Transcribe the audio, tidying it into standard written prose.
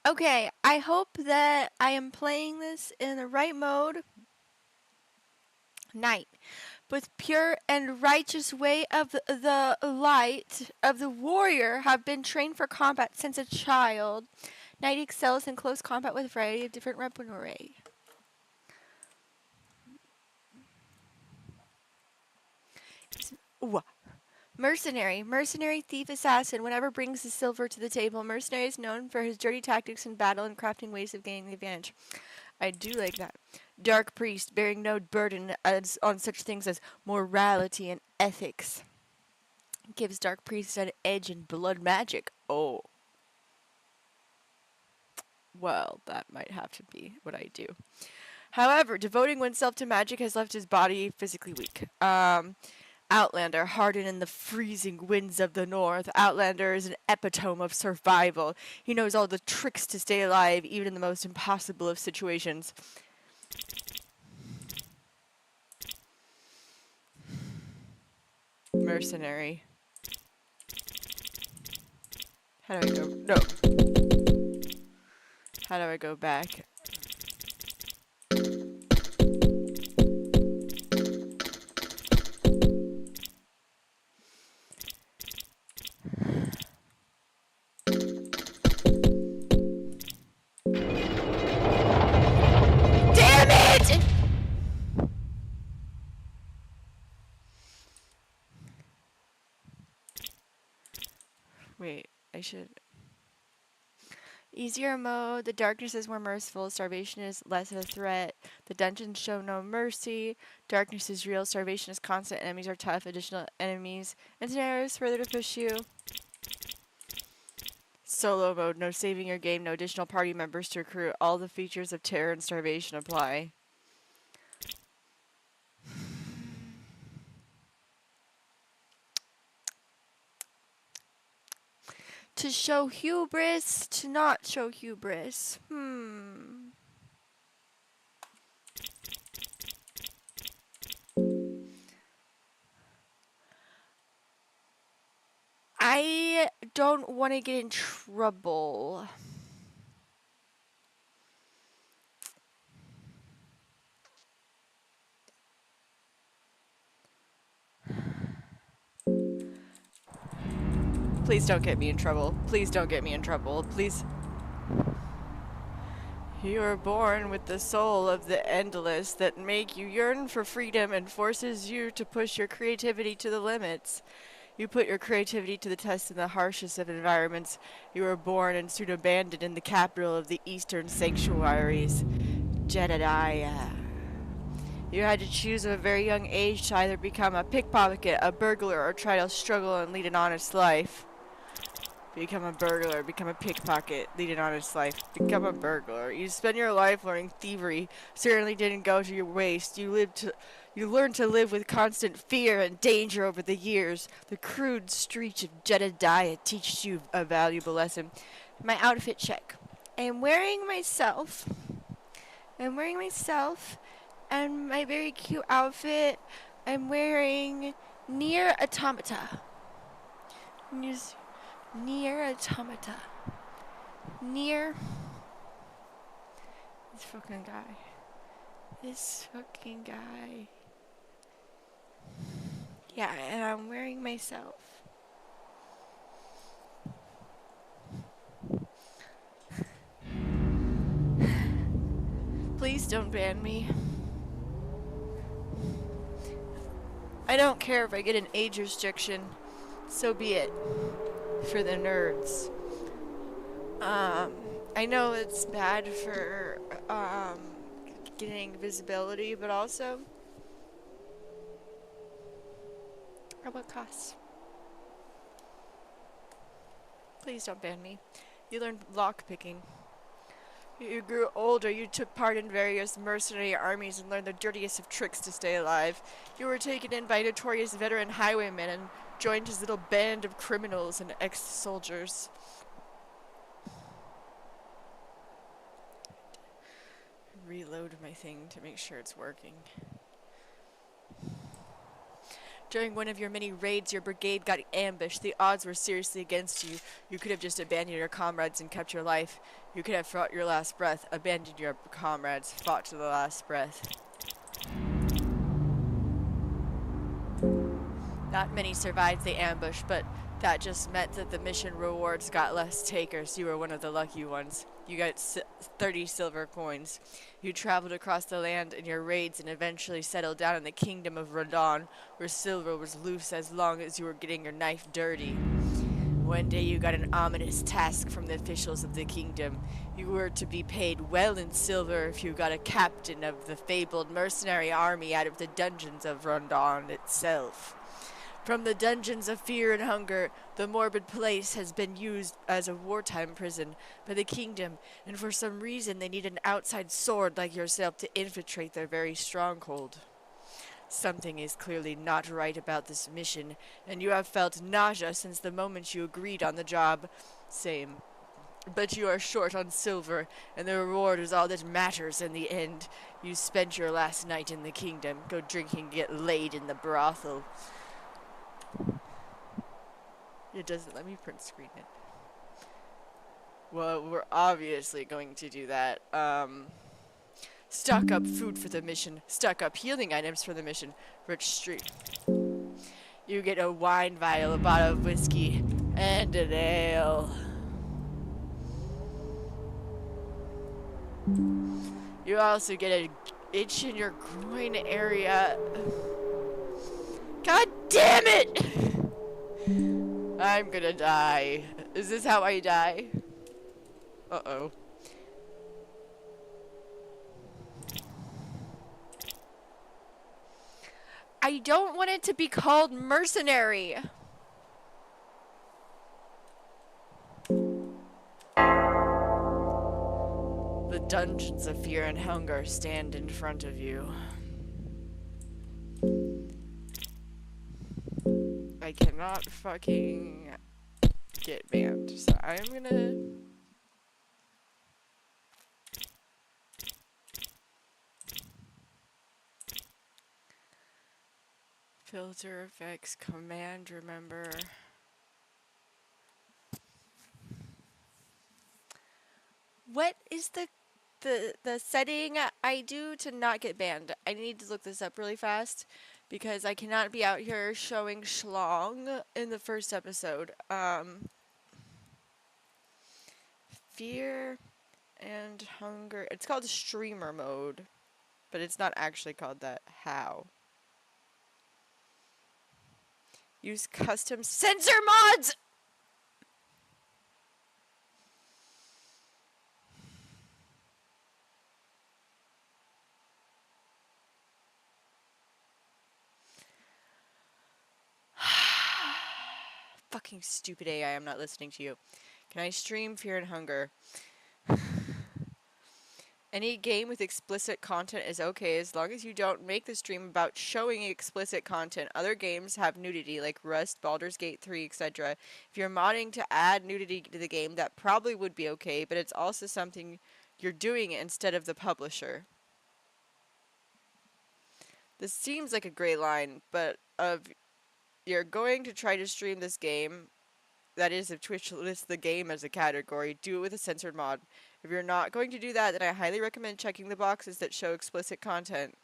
Okay, I hope that I am playing this in the right mode. Knight, with pure and righteous way of the light of the warrior, have been trained for combat since a child. Knight excels in close combat with a variety of different weapon array. Ooh. Mercenary, thief, assassin, whenever brings the silver to the table. Mercenary is known for his dirty tactics in battle and crafting ways of gaining the advantage. I do like that. Dark priest, bearing no burden on such things as morality and ethics. Gives dark priests an edge in blood magic. Oh. Well, that might have to be what I do. However, devoting oneself to magic has left his body physically weak. Outlander, hardened in the freezing winds of the north. Outlander is an epitome of survival. He knows all the tricks to stay alive, even in the most impossible of situations. Mercenary. How do I go? No. How do I go back? Damn it! Wait, I should... Easier mode, the darkness is more merciful, starvation is less of a threat, the dungeons show no mercy, darkness is real, starvation is constant, enemies are tough, additional enemies and scenarios further to push you. Solo mode, no saving your game, no additional party members to recruit, all the features of terror and starvation apply. To show hubris, to not show hubris. I don't want to get in trouble. Please don't get me in trouble. Please don't get me in trouble. Please. You are born with the soul of the endless that make you yearn for freedom and forces you to push your creativity to the limits. You put your creativity to the test in the harshest of environments. You were born and soon abandoned in the capital of the eastern sanctuaries, Jedediah. You had to choose at a very young age to either become a pickpocket, a burglar, or try to struggle and lead an honest life. Become a burglar, become a pickpocket, lead an honest life. Become a burglar. You spend your life learning thievery. Certainly didn't go to your waste. You learned to live with constant fear and danger over the years. The crude streets of Jedediah teaches you a valuable lesson. My outfit check. I am wearing myself. I'm wearing myself and my very cute outfit. I'm wearing Nier Automata. Nier Automata. Nier. This fucking guy. This fucking guy. Yeah, and I'm wearing myself. Please don't ban me. I don't care if I get an age restriction. So be it. For the nerds. I know it's bad for getting visibility, but also at what cost? Please don't ban me. You learned lockpicking. You grew older, you took part in various mercenary armies and learned the dirtiest of tricks to stay alive. You were taken in by a notorious veteran highwayman and joined his little band of criminals and ex-soldiers. Reload my thing to make sure it's working. During one of your many raids, your brigade got ambushed. The odds were seriously against you. You could have just abandoned your comrades and kept your life. You could have fought your last breath, abandoned your comrades, fought to the last breath. Not many survived the ambush, but that just meant that the mission rewards got less takers. You were one of the lucky ones. You got 30 silver coins. You traveled across the land in your raids and eventually settled down in the kingdom of Radon, where silver was loose as long as you were getting your knife dirty. One day you got an ominous task from the officials of the kingdom. You were to be paid well in silver if you got a captain of the fabled mercenary army out of the dungeons of Rondon itself. From the dungeons of fear and hunger, the morbid place has been used as a wartime prison by the kingdom, and for some reason they need an outside sword like yourself to infiltrate their very stronghold. Something is clearly not right about this mission, and you have felt nausea since the moment you agreed on the job. Same. But you are short on silver, and the reward is all that matters in the end. You spent your last night in the kingdom. Go drinking, get laid in the brothel. It doesn't let me print screen it. Well, we're obviously going to do that. Stock up food for the mission. Stock up healing items for the mission. Rich street. You get a wine vial, a bottle of whiskey, and an ale. You also get an itch in your groin area. God damn it! I'm gonna die. Is this how I die? Uh-oh. I don't want it to be called mercenary. The dungeons of fear and hunger stand in front of you. I cannot fucking get banned, so I'm gonna... Filter effects, command, remember. What is the setting I do to not get banned? I need to look this up really fast because I cannot be out here showing schlong in the first episode. Fear and hunger. It's called streamer mode, but it's not actually called that. How? Use custom censor mods! Fucking stupid AI, I'm not listening to you. Can I stream Fear and Hunger? Any game with explicit content is okay as long as you don't make the stream about showing explicit content. Other games have nudity like Rust, Baldur's Gate 3, etc. If you're modding to add nudity to the game, that probably would be okay, but it's also something you're doing instead of the publisher. This seems like a gray line, but you're going to try to stream this game, that is, if Twitch lists the game as a category, do it with a censored mod. If you're not going to do that, then I highly recommend checking the boxes that show explicit content.